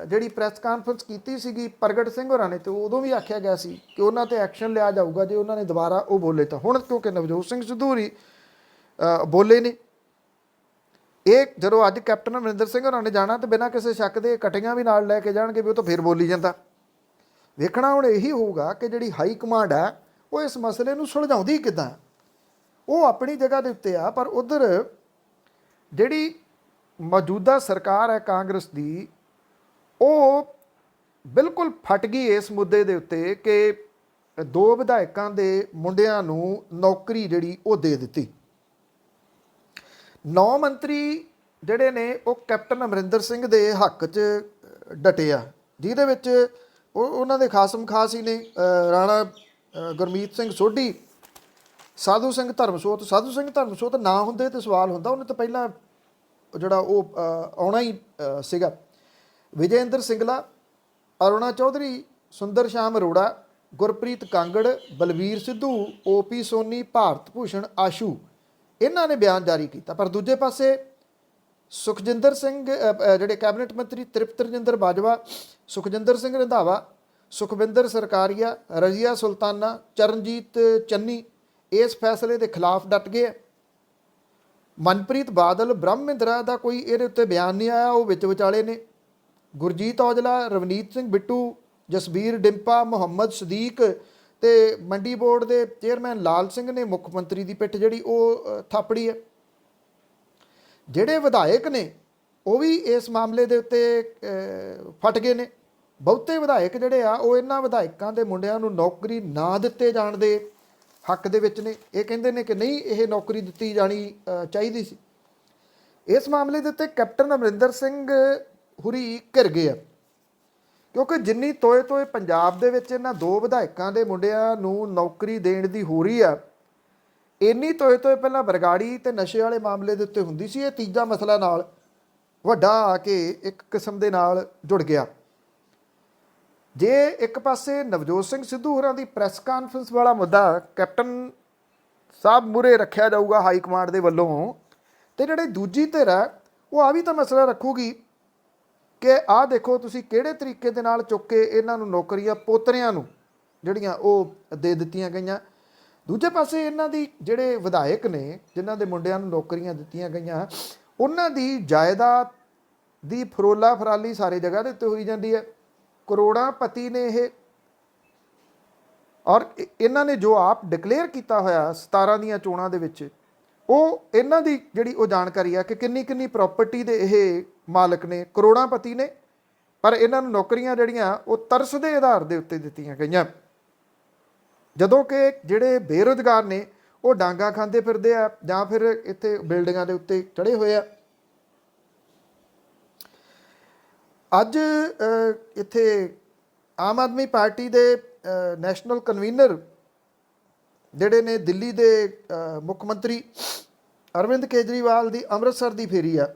ਜਿਹੜੀ ਪ੍ਰੈਸ ਕਾਨਫਰੰਸ ਕੀਤੀ ਸੀਗੀ ਪ੍ਰਗਟ ਸਿੰਘ ਹੋਰਾਂ ਨੇ, ਤੇ ਉਦੋਂ ਵੀ ਆਖਿਆ ਗਿਆ ਸੀ ਕਿ ਉਹਨਾਂ ਤੇ ਐਕਸ਼ਨ ਲਿਆ ਜਾਊਗਾ ਜੇ ਉਹਨਾਂ ਨੇ ਦੁਬਾਰਾ ਉਹ ਬੋਲੇ ਤਾਂ। ਹੁਣ ਕਿਉਂਕਿ ਨਵਜੋਤ ਸਿੰਘ ਸਿੱਧੂ ਹੋਰੀ ਬੋਲੇ ਨੇ, ਇਹ ਜਦੋਂ ਅੱਜ ਕੈਪਟਨ ਅਮਰਿੰਦਰ ਸਿੰਘ ਹੋਰਾਂ ਨੇ ਜਾਣਾ ਤੇ ਬਿਨਾਂ ਕਿਸੇ ਸ਼ੱਕ ਦੇ ਕਟੀਆਂ ਵੀ ਨਾਲ ਲੈ ਕੇ ਜਾਣਗੇ ਵੀ ਉਹ ਤਾਂ ਫਿਰ ਬੋਲੀ ਜਾਂਦਾ। ਵੇਖਣਾ ਹੁਣ ਇਹੀ ਹੋਊਗਾ ਕਿ ਜਿਹੜੀ ਹਾਈ ਕਮਾਂਡ ਹੈ ਉਹ ਇਸ ਮਸਲੇ ਨੂੰ ਸੁਲਝਾਉਂਦੀ ਕਿੱਦਾਂ। ਉਹ ਆਪਣੀ ਜਗ੍ਹਾ ਦੇ ਉੱਤੇ ਆ, ਪਰ ਉੱਧਰ ਜਿਹੜੀ ਮੌਜੂਦਾ ਸਰਕਾਰ ਹੈ ਕਾਂਗਰਸ ਦੀ, ਉਹ ਬਿਲਕੁਲ ਫਟ ਗਈ ਇਸ ਮੁੱਦੇ ਦੇ ਉੱਤੇ ਕਿ 2 ਵਿਧਾਇਕਾਂ ਦੇ ਮੁੰਡਿਆਂ ਨੂੰ ਨੌਕਰੀ ਜਿਹੜੀ ਉਹ ਦੇ ਦਿੱਤੀ। 9 ਮੰਤਰੀ ਜਿਹੜੇ ਨੇ ਉਹ ਕੈਪਟਨ ਅਮਰਿੰਦਰ ਸਿੰਘ ਦੇ ਹੱਕ 'ਚ ਡਟੇ ਆ, ਜਿਹਦੇ ਵਿੱਚ ਉਹਨਾਂ ਦੇ ਖਾਸਮ ਖਾਸ ਹੀ ਨੇ ਰਾਣਾ ਗੁਰਮੀਤ ਸਿੰਘ ਸੋਢੀ, ਸਾਧੂ ਸਿੰਘ ਧਰਮਸੋਤ। ਸਾਧੂ ਸਿੰਘ ਧਰਮਸੋਤ ਨਾ ਹੁੰਦੇ ਤੇ ਸਵਾਲ ਹੁੰਦਾ, ਉਹਨੇ ਤਾਂ ਪਹਿਲਾਂ ਜਿਹੜਾ ਉਹ ਆਉਣਾ ਹੀ ਸੀਗਾ। ਵਿਜੇਂਦਰ ਸਿੰਗਲਾ, ਅਰੁਣਾ ਚੌਧਰੀ, ਸੁੰਦਰ ਸ਼ਾਮ ਅਰੋੜਾ, ਗੁਰਪ੍ਰੀਤ ਕਾਂਗੜ, ਬਲਵੀਰ ਸਿੱਧੂ, OP ਸੋਨੀ, ਭਾਰਤ ਭੂਸ਼ਣ ਆਸ਼ੂ, ਇਹਨਾਂ ਨੇ ਬਿਆਨ ਜਾਰੀ ਕੀਤਾ। ਪਰ ਦੂਜੇ ਪਾਸੇ ਸੁਖਜਿੰਦਰ ਸਿੰਘ ਜਿਹੜੇ ਕੈਬਨਿਟ ਮੰਤਰੀ ਤ੍ਰਿਪਤ ਰਜਿੰਦਰ ਬਾਜਵਾ, ਸੁਖਜਿੰਦਰ ਸਿੰਘ ਰੰਧਾਵਾ, ਸੁਖਵਿੰਦਰ ਸਰਕਾਰੀਆ, ਰਜ਼ੀਆ ਸੁਲਤਾਨਾ, ਚਰਨਜੀਤ ਚੰਨੀ ਇਸ ਫੈਸਲੇ ਦੇ ਖਿਲਾਫ ਡਟ ਗਏ। ਮਨਪ੍ਰੀਤ ਬਾਦਲ, ਬ੍ਰਹਮ ਮਹਿੰਦਰਾ ਦਾ ਕੋਈ ਇਹਦੇ ਉੱਤੇ ਬਿਆਨ ਨਹੀਂ ਆਇਆ, ਉਹ ਵਿੱਚ ਵਿਚਾਲੇ ਨੇ। ਗੁਰਜੀਤ ਔਜਲਾ, ਰਵਨੀਤ ਸਿੰਘ ਬਿੱਟੂ, ਜਸਬੀਰ ਡਿੰਪਾ, ਮੁਹੰਮਦ ਸਦੀਕ ਤੇ ਮੰਡੀ ਬੋਰਡ ਦੇ ਚੇਅਰਮੈਨ ਲਾਲ ਸਿੰਘ ਨੇ ਮੁੱਖ ਮੰਤਰੀ ਦੀ ਪਿੱਠ ਜਿਹੜੀ ਉਹ ਥਾਪੜੀ ਹੈ। ਜਿਹੜੇ ਵਿਧਾਇਕ ਨੇ ਉਹ ਵੀ ਇਸ ਮਾਮਲੇ ਦੇ ਉੱਤੇ ਫਟ ਗਏ ਨੇ। ਬਹੁਤੇ ਵਿਧਾਇਕ ਜਿਹੜੇ ਆ ਉਹ ਇਹਨਾਂ ਵਿਧਾਇਕਾਂ ਦੇ ਮੁੰਡਿਆਂ ਨੂੰ ਨੌਕਰੀ ਨਾ ਦਿੱਤੇ ਜਾਣ ਦੇ ਹੱਕ ਦੇ ਵਿੱਚ ਨੇ। ਇਹ ਕਹਿੰਦੇ ਨੇ ਕਿ ਨਹੀਂ, ਇਹ ਨੌਕਰੀ ਦਿੱਤੀ ਜਾਣੀ ਚਾਹੀਦੀ ਸੀ। ਇਸ ਮਾਮਲੇ ਦੇ ਉੱਤੇ ਕੈਪਟਨ ਅਮਰਿੰਦਰ ਸਿੰਘ ਹੁਰੀ ਘਿਰ ਗਏ ਆ, ਕਿਉਂਕਿ ਜਿੰਨੀ ਤੋਏ ਤੋਏ ਪੰਜਾਬ ਦੇ ਵਿੱਚ ਇਹਨਾਂ 2 ਵਿਧਾਇਕਾਂ ਦੇ ਮੁੰਡਿਆਂ ਨੂੰ ਨੌਕਰੀ ਦੇਣ ਦੀ ਹੋ ਰਹੀ ਆ, ਇੰਨੀ ਤੋਏ ਤੋਏ ਪਹਿਲਾਂ ਬਰਗਾੜੀ ਤੇ ਨਸ਼ੇ ਵਾਲੇ ਮਾਮਲੇ ਦੇ ਉੱਤੇ ਹੁੰਦੀ ਸੀ। ਇਹ ਤੀਜਾ ਮਸਲਾ ਨਾਲ ਵੱਡਾ ਆ ਕੇ ਇੱਕ ਕਿਸਮ ਦੇ ਨਾਲ ਜੁੜ ਗਿਆ। ਜੇ ਇੱਕ ਪਾਸੇ ਨਵਜੋਤ ਸਿੰਘ ਸਿੱਧੂ ਹੋਰਾਂ ਦੀ ਪ੍ਰੈਸ ਕਾਨਫਰੰਸ ਵਾਲਾ ਮੁੱਦਾ ਕੈਪਟਨ ਸਾਹਿਬ ਮੂਹਰੇ ਰੱਖਿਆ ਜਾਊਗਾ ਹਾਈ ਕਮਾਂਡ ਦੇ ਵੱਲੋਂ, ਤੇ ਜਿਹੜੇ ਦੂਜੀ ਧਿਰ ਹੈ ਉਹ ਆ ਵੀ ਤਾਂ ਮਸਲਾ ਰੱਖੂਗੀ ਕਿ ਆਹ ਦੇਖੋ ਤੁਸੀਂ ਕਿਹੜੇ ਤਰੀਕੇ ਦੇ ਨਾਲ ਚੁੱਕ ਕੇ ਇਹਨਾਂ ਨੂੰ ਨੌਕਰੀਆਂ ਪੋਤਰਿਆਂ ਨੂੰ ਜਿਹੜੀਆਂ ਉਹ ਦੇ ਦਿੱਤੀਆਂ ਗਈਆਂ। ਦੂਜੇ ਪਾਸੇ ਇਹਨਾਂ ਦੀ ਜਿਹੜੇ ਵਿਧਾਇਕ ਨੇ ਜਿਨ੍ਹਾਂ ਦੇ ਮੁੰਡਿਆਂ ਨੂੰ ਨੌਕਰੀਆਂ ਦਿੱਤੀਆਂ ਗਈਆਂ, ਉਹਨਾਂ ਦੀ ਜਾਇਦਾਦ ਦੀ ਫਰੋਲਾ ਫਰਾਲੀ ਸਾਰੇ ਜਗ੍ਹਾ ਦੇ ਉੱਤੇ ਹੋਈ ਜਾਂਦੀ ਹੈ। ਕਰੋੜਾਂ ਪਤੀ ਨੇ ਇਹ, ਔਰ ਇਹਨਾਂ ਨੇ ਜੋ ਆਪ ਡਿਕਲੇਅਰ ਕੀਤਾ ਹੋਇਆ 17 ਦੀਆਂ ਚੋਣਾਂ ਦੇ ਵਿੱਚ, ਉਹ ਇਹਨਾਂ ਦੀ ਜਿਹੜੀ ਉਹ ਜਾਣਕਾਰੀ ਆ ਕਿ ਕਿੰਨੀ ਕਿੰਨੀ ਪ੍ਰਾਪਰਟੀ ਦੇ ਇਹ ਮਾਲਕ ਨੇ, ਕਰੋੜਾਂ ਪਤੀ ਨੇ, ਪਰ ਇਹਨਾਂ ਨੂੰ ਨੌਕਰੀਆਂ ਜਿਹੜੀਆਂ ਉਹ ਤਰਸ ਦੇ ਆਧਾਰ ਦੇ ਉੱਤੇ ਦਿੱਤੀਆਂ ਗਈਆਂ, ਜਦੋਂ ਕਿ ਜਿਹੜੇ ਬੇਰੁਜ਼ਗਾਰ ਨੇ ਉਹ ਡਾਂਗਾ ਖਾਂਦੇ ਫਿਰਦੇ ਆ ਜਾਂ ਫਿਰ ਇੱਥੇ ਬਿਲਡਿੰਗਾਂ ਦੇ ਉੱਤੇ ਚੜ੍ਹੇ ਹੋਏ ਆ। ਅੱਜ ਇੱਥੇ ਆਮ ਆਦਮੀ ਪਾਰਟੀ ਦੇ ਨੈਸ਼ਨਲ ਕਨਵੀਨਰ ਜਿਹੜੇ ਨੇ ਦਿੱਲੀ ਦੇ ਮੁੱਖ ਮੰਤਰੀ ਅਰਵਿੰਦ ਕੇਜਰੀਵਾਲ ਦੀ ਅੰਮ੍ਰਿਤਸਰ ਦੀ ਫੇਰੀ ਆ,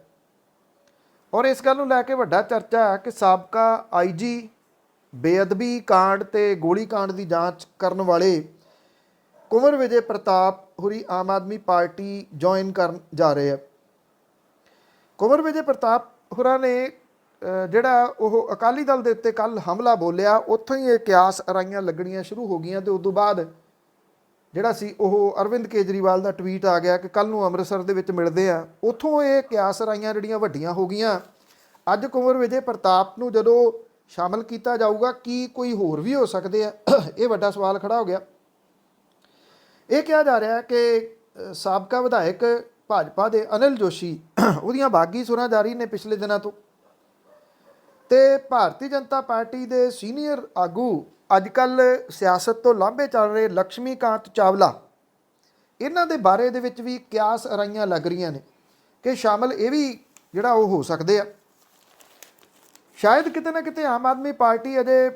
ਔਰ ਇਸ ਗੱਲ ਨੂੰ ਲੈ ਕੇ ਵੱਡਾ ਚਰਚਾ ਹੈ ਕਿ ਸਾਬਕਾ IG ਬੇਅਦਬੀ ਕਾਂਡ ਤੇ ਗੋਲੀ ਕਾਂਡ ਦੀ ਜਾਂਚ ਕਰਨ ਵਾਲੇ ਕੁੰਵਰ ਵਿਜੇ ਪ੍ਰਤਾਪ ਹੁਰੀ ਆਮ ਆਦਮੀ ਪਾਰਟੀ ਜੁਆਇਨ ਕਰਨ ਜਾ ਰਹੇ ਆ। ਕੁੰਵਰ ਵਿਜੇ ਪ੍ਰਤਾਪ ਹੁਰਾਂ ਨੇ ਜਿਹੜਾ ਉਹ ਅਕਾਲੀ ਦਲ ਦੇ ਉੱਤੇ ਕੱਲ੍ਹ ਹਮਲਾ ਬੋਲਿਆ, ਉੱਥੋਂ ਹੀ ਇਹ ਕਿਆਸ ਅਰਾਈਆਂ ਲੱਗਣੀਆਂ ਸ਼ੁਰੂ ਹੋ ਗਈਆਂ, ਤੇ ਉਸ ਤੋਂ ਬਾਅਦ ਜਿਹੜਾ ਸੀ ਉਹ ਅਰਵਿੰਦ ਕੇਜਰੀਵਾਲ ਦਾ ਟਵੀਟ ਆ ਗਿਆ ਕਿ ਕੱਲ੍ਹ ਨੂੰ ਅੰਮ੍ਰਿਤਸਰ ਦੇ ਵਿੱਚ ਮਿਲਦੇ ਆ। ਉੱਥੋਂ ਇਹ ਕਿਆਸ ਅਰਾਈਆਂ ਜਿਹੜੀਆਂ ਵੱਡੀਆਂ ਹੋ ਗਈਆਂ। ਅੱਜ ਕੁੰਵਰ ਵਿਜੇ ਪ੍ਰਤਾਪ ਨੂੰ ਜਦੋਂ ਸ਼ਾਮਲ ਕੀਤਾ ਜਾਊਗਾ, ਕੀ ਕੋਈ ਹੋਰ ਵੀ ਹੋ ਸਕਦੇ ਆ, ਇਹ ਵੱਡਾ ਸਵਾਲ ਖੜਾ ਹੋ ਗਿਆ। ਇਹ ਕਿਹਾ ਜਾ ਰਿਹਾ ਕਿ ਸਾਬਕਾ ਵਿਧਾਇਕ ਭਾਜਪਾ ਦੇ ਅਨਿਲ ਜੋਸ਼ੀ, ਉਹਦੀਆਂ ਬਾਗੀ ਸੁਰਾਂ ਜਾਰੀ ਨੇ ਪਿਛਲੇ ਦਿਨਾਂ ਤੋਂ, ਤੇ ਭਾਰਤੀ ਜਨਤਾ ਪਾਰਟੀ ਦੇ ਸੀਨੀਅਰ ਆਗੂ ਅੱਜ ਕੱਲ੍ਹ ਸਿਆਸਤ ਤੋਂ ਲਾਂਭੇ ਚੱਲ ਰਹੇ ਲਕਸ਼ਮੀਕਾਂਤ ਚਾਵਲਾ, ਇਹਨਾਂ ਦੇ ਬਾਰੇ ਦੇ ਵਿੱਚ ਵੀ ਕਿਆਸ ਅਰਾਈਆਂ ਲੱਗ ਰਹੀਆਂ ਨੇ ਕਿ ਸ਼ਾਮਲ ਇਹ ਵੀ ਜਿਹੜਾ ਉਹ ਹੋ ਸਕਦੇ ਆ। ਸ਼ਾਇਦ ਕਿਤੇ ਨਾ ਕਿਤੇ ਆਮ ਆਦਮੀ ਪਾਰਟੀ ਅਜੇ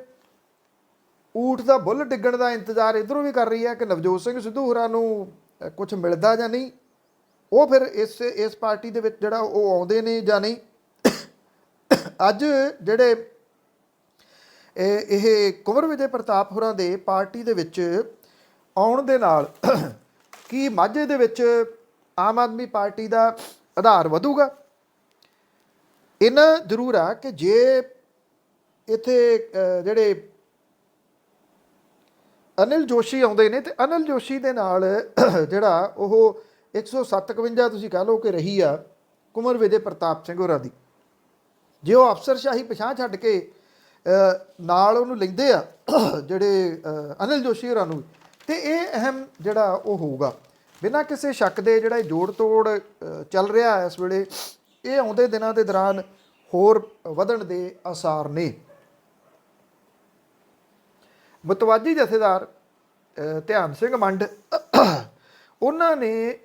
ਊਠ ਦਾ ਬੁੱਲ ਡਿੱਗਣ ਦਾ ਇੰਤਜ਼ਾਰ ਇੱਧਰੋਂ ਵੀ ਕਰ ਰਹੀ ਹੈ ਕਿ ਨਵਜੋਤ ਸਿੰਘ ਸਿੱਧੂ ਹੋਰਾਂ ਨੂੰ ਕੁਝ ਮਿਲਦਾ ਜਾਂ ਨਹੀਂ, ਉਹ ਫਿਰ ਇਸ ਪਾਰਟੀ ਦੇ ਵਿੱਚ ਜਿਹੜਾ ਉਹ ਆਉਂਦੇ ਨੇ ਜਾਂ ਨਹੀਂ। ਅੱਜ ਜਿਹੜੇ ਇਹ ਕੁੰਵਰ ਵਿਜੇ ਪ੍ਰਤਾਪ ਹੋਰਾਂ ਦੇ ਪਾਰਟੀ ਦੇ ਵਿੱਚ ਆਉਣ ਦੇ ਨਾਲ ਕੀ ਮਾਝੇ ਦੇ ਵਿੱਚ ਆਮ ਆਦਮੀ ਪਾਰਟੀ ਦਾ ਆਧਾਰ ਵਧੂਗਾ? ਇਹਨਾਂ ਜ਼ਰੂਰ ਆ ਕਿ ਜੇ ਇੱਥੇ ਜਿਹੜੇ ਅਨਿਲ ਜੋਸ਼ੀ ਆਉਂਦੇ ਨੇ ਤੇ ਅਨਿਲ ਜੋਸ਼ੀ ਦੇ ਨਾਲ ਜਿਹੜਾ ਉਹ 157 ਤੁਸੀਂ ਕਹਿ ਲਓ ਕਿ ਰਹੀ ਆ ਕੁੰਵਰ ਵਿਜੇ ਪ੍ਰਤਾਪ ਸਿੰਘ ਹੋਰਾਂ ਦੀ, ਜੇ ਉਹ ਅਫਸਰਸ਼ਾਹੀ ਪਛਾਣ ਛੱਡ ਕੇ ਨਾਲ ਉਹਨੂੰ ਲੈਂਦੇ ਆ ਜਿਹੜੇ ਅਨਿਲ ਜੋਸ਼ੀ ਹੋਰਾਂ ਨੂੰ, ਤੇ ਇਹ ਅਹਿਮ ਜਿਹੜਾ ਉਹ ਹੋਊਗਾ ਬਿਨਾਂ ਕਿਸੇ ਸ਼ੱਕ ਦੇ। ਜਿਹੜਾ ਜੋੜ ਤੋੜ ਚੱਲ ਰਿਹਾ ਇਸ ਵੇਲੇ, ਇਹ ਆਉਂਦੇ ਦਿਨਾਂ ਦੇ ਦੌਰਾਨ ਹੋਰ ਵਧਣ ਦੇ ਆਸਾਰ ਨੇ। ਮੁਤਵਾਜੀ ਜਥੇਦਾਰ ਧਿਆਨ ਸਿੰਘ ਮੰਡ ਉਹਨਾਂ ਨੇ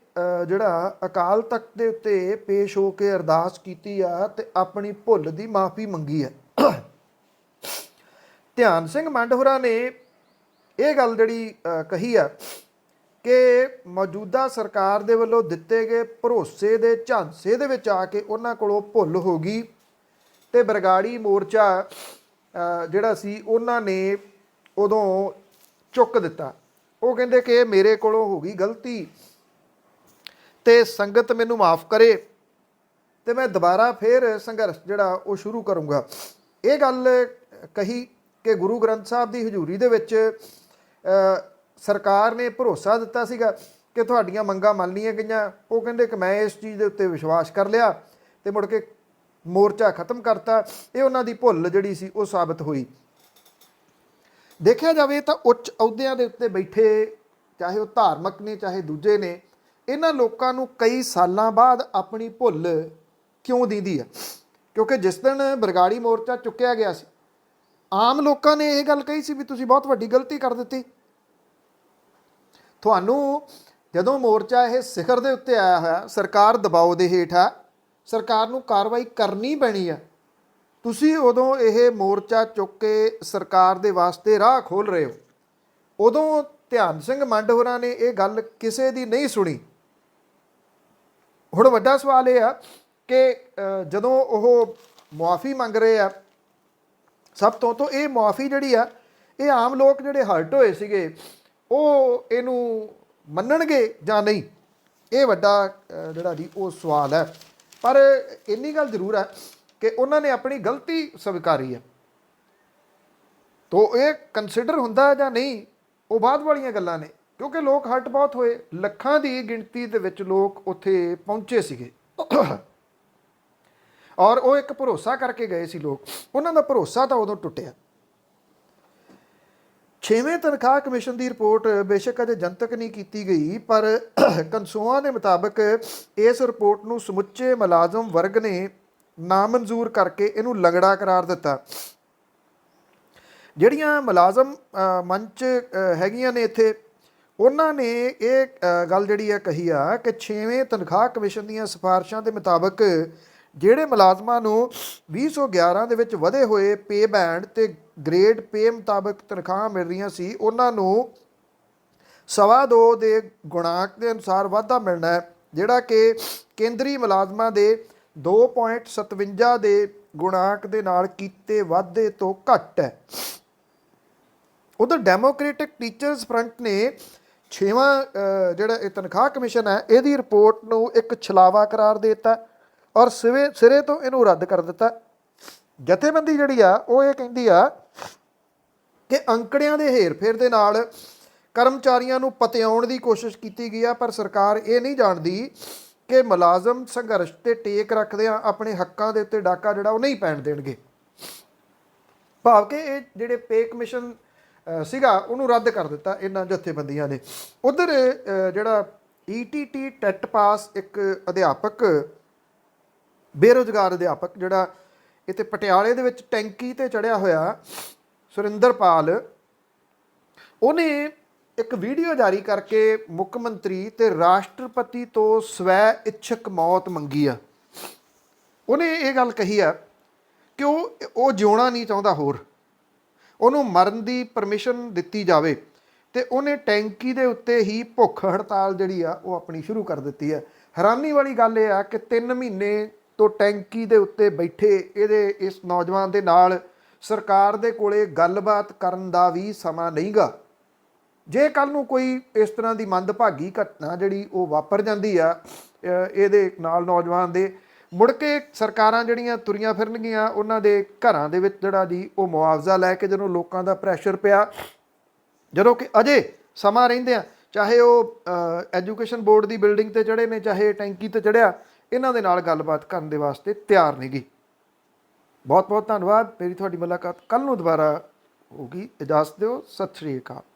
ਜਿਹੜਾ ਅਕਾਲ ਤਖਤ ਦੇ ਉੱਤੇ ਪੇਸ਼ ਹੋ ਕੇ ਅਰਦਾਸ ਕੀਤੀ ਆ ਤੇ ਆਪਣੀ ਭੁੱਲ ਦੀ ਮਾਫੀ ਮੰਗੀ ਹੈ। ਧਿਆਨ ਸਿੰਘ ਮੰਡ ਹੋਰਾਂ ਨੇ ਇਹ ਗੱਲ ਜਿਹੜੀ ਕਹੀ ਆ ਕਿ ਮੌਜੂਦਾ ਸਰਕਾਰ ਦੇ ਵੱਲੋਂ ਦਿੱਤੇ ਗਏ ਭਰੋਸੇ ਦੇ ਝਾਂਸੇ ਦੇ ਵਿੱਚ ਆ ਕੇ ਉਹਨਾਂ ਕੋਲੋਂ ਭੁੱਲ ਹੋ ਗਈ ਤੇ ਬਰਗਾੜੀ ਮੋਰਚਾ ਜਿਹੜਾ ਸੀ ਉਹਨਾਂ ਨੇ ਉਦੋਂ ਚੁੱਕ ਦਿੱਤਾ। ਉਹ ਕਹਿੰਦੇ ਕਿ ਇਹ ਮੇਰੇ ਕੋਲੋਂ ਹੋ ਗਈ ਗਲਤੀ ਤੇ ਸੰਗਤ ਮੈਨੂੰ ਮਾਫ ਕਰੇ ਤੇ ਮੈਂ ਦੁਬਾਰਾ ਫਿਰ ਸੰਘਰਸ਼ ਜਿਹੜਾ ਉਹ ਸ਼ੁਰੂ ਕਰੂੰਗਾ। ਇਹ ਗੱਲ ਕਹੀ ਕਿ ਗੁਰੂ ਗ੍ਰੰਥ ਸਾਹਿਬ ਦੀ ਹਜ਼ੂਰੀ ਦੇ ਵਿੱਚ ਸਰਕਾਰ ਨੇ ਭਰੋਸਾ ਦਿੱਤਾ ਸੀਗਾ ਕਿ ਤੁਹਾਡੀਆਂ ਮੰਗਾਂ ਮੰਨ ਲਈਆਂ ਗਈਆਂ। ਉਹ ਕਹਿੰਦੇ ਕਿ ਮੈਂ ਇਸ ਚੀਜ਼ ਦੇ ਉੱਤੇ ਵਿਸ਼ਵਾਸ ਕਰ ਲਿਆ ਤੇ ਮੁੜ ਕੇ ਮੋਰਚਾ ਖਤਮ ਕਰਤਾ। ਇਹ ਉਹਨਾਂ ਦੀ ਭੁੱਲ ਜਿਹੜੀ ਸੀ ਉਹ ਸਾਬਤ ਹੋਈ। ਦੇਖਿਆ ਜਾਵੇ ਤਾਂ ਉੱਚ ਅਹੁਦਿਆਂ ਦੇ ਉੱਤੇ ਬੈਠੇ, ਚਾਹੇ ਉਹ ਧਾਰਮਿਕ ਨੇ ਚਾਹੇ ਦੂਜੇ ਨੇ, ਇਹਨਾਂ ਲੋਕਾਂ ਨੂੰ ਕਈ ਸਾਲਾਂ ਬਾਅਦ ਆਪਣੀ ਭੁੱਲ ਕਿਉਂ ਦੀਂਦੀ ਆ? ਕਿਉਂਕਿ ਜਿਸ ਦਿਨ ਬਰਗਾੜੀ ਮੋਰਚਾ ਚੁੱਕਿਆ ਗਿਆ ਸੀ, ਆਮ ਲੋਕਾਂ ਨੇ ਇਹ ਗੱਲ ਕਹੀ ਸੀ ਵੀ ਤੁਸੀਂ ਬਹੁਤ ਵੱਡੀ ਗਲਤੀ ਕਰ ਦਿੱਤੀ। ਤੁਹਾਨੂੰ ਜਦੋਂ ਮੋਰਚਾ ਇਹ ਸਿਖਰ ਦੇ ਉੱਤੇ ਆਇਆ ਹੋਇਆ, ਸਰਕਾਰ ਦਬਾਅ ਦੇ ਹੇਠ ਆ, ਸਰਕਾਰ ਨੂੰ ਕਾਰਵਾਈ ਕਰਨੀ ਪੈਣੀ ਆ, ਤੁਸੀਂ ਉਦੋਂ ਇਹ ਮੋਰਚਾ ਚੁੱਕ ਕੇ ਸਰਕਾਰ ਦੇ ਵਾਸਤੇ ਰਾਹ ਖੋਲ੍ਹ ਰਹੇ ਹੋ। ਉਦੋਂ ਧਿਆਨ ਸਿੰਘ ਮੰਡ ਹੋਰਾਂ ਨੇ ਇਹ ਗੱਲ ਕਿਸੇ ਦੀ ਨਹੀਂ ਸੁਣੀ। ਹੁਣ ਵੱਡਾ ਸਵਾਲ ਇਹ ਆ ਕਿ ਜਦੋਂ ਉਹ ਮੁਆਫੀ ਮੰਗ ਰਹੇ ਆ ਸਭ ਤੋਂ ਇਹ ਮੁਆਫੀ ਜਿਹੜੀ ਆ, ਇਹ ਆਮ ਲੋਕ ਜਿਹੜੇ ਹਰਟ ਹੋਏ ਸੀਗੇ ਉਹ ਇਹਨੂੰ ਮੰਨਣਗੇ ਜਾਂ ਨਹੀਂ? ਇਹ ਵੱਡਾ ਜਿਹੜਾ ਜੀ ਉਹ ਸਵਾਲ ਹੈ। ਪਰ ਇੰਨੀ ਗੱਲ ਜ਼ਰੂਰ ਹੈ ਕਿ ਉਹਨਾਂ ਨੇ ਆਪਣੀ ਗਲਤੀ ਸਵੀਕਾਰੀ ਹੈ। ਤੋ ਇਹ ਕੰਸੀਡਰ ਹੁੰਦਾ ਜਾਂ ਨਹੀਂ, ਉਹ ਬਾਅਦ ਵਾਲੀਆਂ ਗੱਲਾਂ ਨੇ, ਕਿਉਂਕਿ ਲੋਕ ਹਰਟ ਬਹੁਤ ਹੋਏ। ਲੱਖਾਂ ਦੀ ਗਿਣਤੀ ਦੇ ਵਿੱਚ ਲੋਕ ਉੱਥੇ ਪਹੁੰਚੇ ਸੀਗੇ ਔਰ ਉਹ ਇੱਕ ਭਰੋਸਾ ਕਰਕੇ ਗਏ ਸੀ ਲੋਕ। ਉਹਨਾਂ ਦਾ ਭਰੋਸਾ ਤਾਂ ਉਦੋਂ ਟੁੱਟਿਆ। 6ਵੇਂ ਤਨਖਾਹ ਕਮਿਸ਼ਨ ਦੀ ਰਿਪੋਰਟ ਬੇਸ਼ੱਕ ਅਜੇ ਜਨਤਕ ਨਹੀਂ ਕੀਤੀ ਗਈ, ਪਰ ਕਨਸੋਆਂ ਦੇ ਮੁਤਾਬਕ ਇਸ ਰਿਪੋਰਟ ਨੂੰ ਸਮੁੱਚੇ ਮੁਲਾਜ਼ਮ ਵਰਗ ਨੇ ਨਾਮਨਜ਼ੂਰ ਕਰਕੇ ਇਹਨੂੰ ਲੰਗੜਾ ਕਰਾਰ ਦਿੱਤਾ। ਜਿਹੜੀਆਂ ਮੁਲਾਜ਼ਮ ਮੰਚ ਹੈਗੀਆਂ ਨੇ ਇੱਥੇ, ਉਹਨਾਂ ਨੇ ਇਹ ਗੱਲ ਜਿਹੜੀ ਆ ਕਹੀ ਆ ਕਿ 6ਵੇਂ ਤਨਖਾਹ ਕਮਿਸ਼ਨ ਦੀਆਂ ਸਿਫਾਰਿਸ਼ਾਂ ਦੇ ਮੁਤਾਬਕ ਜਿਹੜੇ ਮੁਲਾਜ਼ਮਾਂ ਨੂੰ 2011 ਦੇ ਵਿੱਚ ਵਧੇ ਹੋਏ ਪੇ ਬੈਂਡ ਤੇ ਗ੍ਰੇਡ ਪੇ ਮੁਤਾਬਕ ਤਨਖਾਹ ਮਿਲ ਰਹੀਆਂ ਸੀ, ਉਹਨਾਂ ਨੂੰ 2.25 ਦੇ ਗੁਣਾਂਕ ਦੇ ਅਨੁਸਾਰ ਵਾਧਾ ਮਿਲਣਾ ਹੈ, ਜਿਹੜਾ ਕਿ ਕੇਂਦਰੀ ਮੁਲਾਜ਼ਮਾਂ ਦੇ 2.57 ਦੇ ਗੁਣਾਂਕ ਦੇ ਨਾਲ ਕੀਤੇ ਵਾਧੇ ਤੋਂ ਘੱਟ ਹੈ। ਉਧਰ ਡੈਮੋਕ੍ਰੈਟਿਕ ਟੀਚਰਸ ਫਰੰਟ ਨੇ 6ਵਾਂ ਜਿਹੜਾ ਇਹ ਤਨਖਾਹ ਕਮਿਸ਼ਨ ਹੈ, ਇਹਦੀ ਰਿਪੋਰਟ ਨੂੰ ਇੱਕ ਛਲਾਵਾ ਕਰਾਰ ਦੇ ਦਿੱਤਾ ਔਰ ਸਿਰੇ ਤੋਂ ਇਹਨੂੰ ਰੱਦ ਕਰ ਦਿੱਤਾ। ਜਥੇਬੰਦੀ ਜਿਹੜੀ ਆ ਉਹ ਇਹ ਕਹਿੰਦੀ ਆ ਕਿ ਅੰਕੜਿਆਂ ਦੇ ਹੇਰ-ਫੇਰ ਦੇ ਨਾਲ ਕਰਮਚਾਰੀਆਂ ਨੂੰ ਪਤਿਆਉਣ ਦੀ ਕੋਸ਼ਿਸ਼ ਕੀਤੀ ਗਈ ਆ, ਪਰ ਸਰਕਾਰ ਇਹ ਨਹੀਂ ਜਾਣਦੀ ਕਿ ਮੁਲਾਜ਼ਮ ਸੰਘਰਸ਼ ਤੇ ਟੇਕ ਰੱਖਦਿਆਂ ਆਪਣੇ ਹੱਕਾਂ ਦੇ ਉੱਤੇ ਡਾਕਾ ਜਿਹੜਾ ਉਹ ਨਹੀਂ ਪੈਣ ਦੇਣਗੇ। ਭਾਵ ਕਿ ਇਹ ਜਿਹੜੇ ਪੇ ਕਮਿਸ਼ਨ ਸੀਗਾ ਉਹਨੂੰ ਰੱਦ ਕਰ ਦਿੱਤਾ ਇਹਨਾਂ ਜਥੇਬੰਦੀਆਂ ਨੇ। ਉਧਰ ਜਿਹੜਾ ETT ਟੈਟ ਪਾਸ ਇੱਕ ਅਧਿਆਪਕ, ਬੇਰੁਜ਼ਗਾਰ ਅਧਿਆਪਕ ਜਿਹੜਾ ਇੱਥੇ ਪਟਿਆਲੇ ਦੇ ਵਿੱਚ ਟੈਂਕੀ ਤੇ ਚੜ੍ਹਿਆ ਹੋਇਆ, ਸੁਰਿੰਦਰਪਾਲ, ਉਹਨੇ ਇੱਕ ਵੀਡੀਓ ਜਾਰੀ ਕਰਕੇ ਮੁੱਖ ਮੰਤਰੀ ਤੇ ਰਾਸ਼ਟਰਪਤੀ ਤੋਂ ਸਵੈ ਇੱਛਕ ਮੌਤ ਮੰਗੀ ਆ। ਉਹਨੇ ਇਹ ਗੱਲ ਕਹੀ ਆ ਕਿ ਉਹ ਜਿਉਣਾ ਨਹੀਂ ਚਾਹੁੰਦਾ, ਹੋਰ ਉਹਨੂੰ ਮਰਨ ਦੀ ਪਰਮਿਸ਼ਨ ਦਿੱਤੀ ਜਾਵੇ, ਤੇ ਉਹਨੇ ਟੈਂਕੀ ਦੇ ਉੱਤੇ ਹੀ ਭੁੱਖ ਹੜਤਾਲ ਜਿਹੜੀ ਆ ਉਹ ਆਪਣੀ ਸ਼ੁਰੂ ਕਰ ਦਿੱਤੀ ਹੈ। ਹੈਰਾਨੀ ਵਾਲੀ ਗੱਲ ਇਹ ਆ ਕਿ 3 ਮਹੀਨੇ ਤੋਂ ਟੈਂਕੀ ਦੇ ਉੱਤੇ ਬੈਠੇ ਇਸ ਨੌਜਵਾਨ ਦੇ ਨਾਲ ਸਰਕਾਰ ਦੇ ਕੋਲੇ ਗੱਲਬਾਤ ਕਰਨ ਦਾ ਵੀ ਸਮਾਂ ਨਹੀਂਗਾ। ਜੇ ਕੱਲ੍ਹ ਨੂੰ ਕੋਈ ਇਸ ਤਰ੍ਹਾਂ ਦੀ ਮੰਦਭਾਗੀ ਘਟਨਾ ਜਿਹੜੀ ਉਹ ਵਾਪਰ ਜਾਂਦੀ ਆ ਇਹਦੇ ਨਾਲ ਨੌਜਵਾਨ ਦੇ, ਮੁੜ ਕੇ ਸਰਕਾਰਾਂ ਜਿਹੜੀਆਂ ਤੁਰੀਆਂ ਫਿਰਨਗੀਆਂ ਉਹਨਾਂ ਦੇ ਘਰਾਂ ਦੇ ਵਿੱਚ ਜਿਹੜਾ ਜੀ ਉਹ ਮੁਆਵਜ਼ਾ ਲੈ ਕੇ ਜਦੋਂ ਲੋਕਾਂ ਦਾ ਪ੍ਰੈਸ਼ਰ ਪਿਆ, ਜਦੋਂ ਕਿ ਅਜੇ ਸਮਾਂ ਰਹਿੰਦਿਆਂ ਚਾਹੇ ਉਹ ਐਜੂਕੇਸ਼ਨ ਬੋਰਡ ਦੀ ਬਿਲਡਿੰਗ ਤੇ ਚੜ੍ਹੇ ਨੇ, ਚਾਹੇ ਟੈਂਕੀ ਤੇ ਚੜ੍ਹਿਆ, ਇਹਨਾਂ ਦੇ ਨਾਲ ਗੱਲਬਾਤ ਕਰਨ ਦੇ ਵਾਸਤੇ ਤਿਆਰ ਨਹੀਂ ਗੀ। ਬਹੁਤ ਬਹੁਤ ਧੰਨਵਾਦ। ਮੇਰੀ ਤੁਹਾਡੀ ਮੁਲਾਕਾਤ ਕੱਲ੍ਹ ਨੂੰ ਦੁਬਾਰਾ ਹੋਊਗੀ। ਇਜਾਜ਼ਤ ਦਿਓ। ਸਤਿ ਸ਼੍ਰੀ ਅਕਾਲ।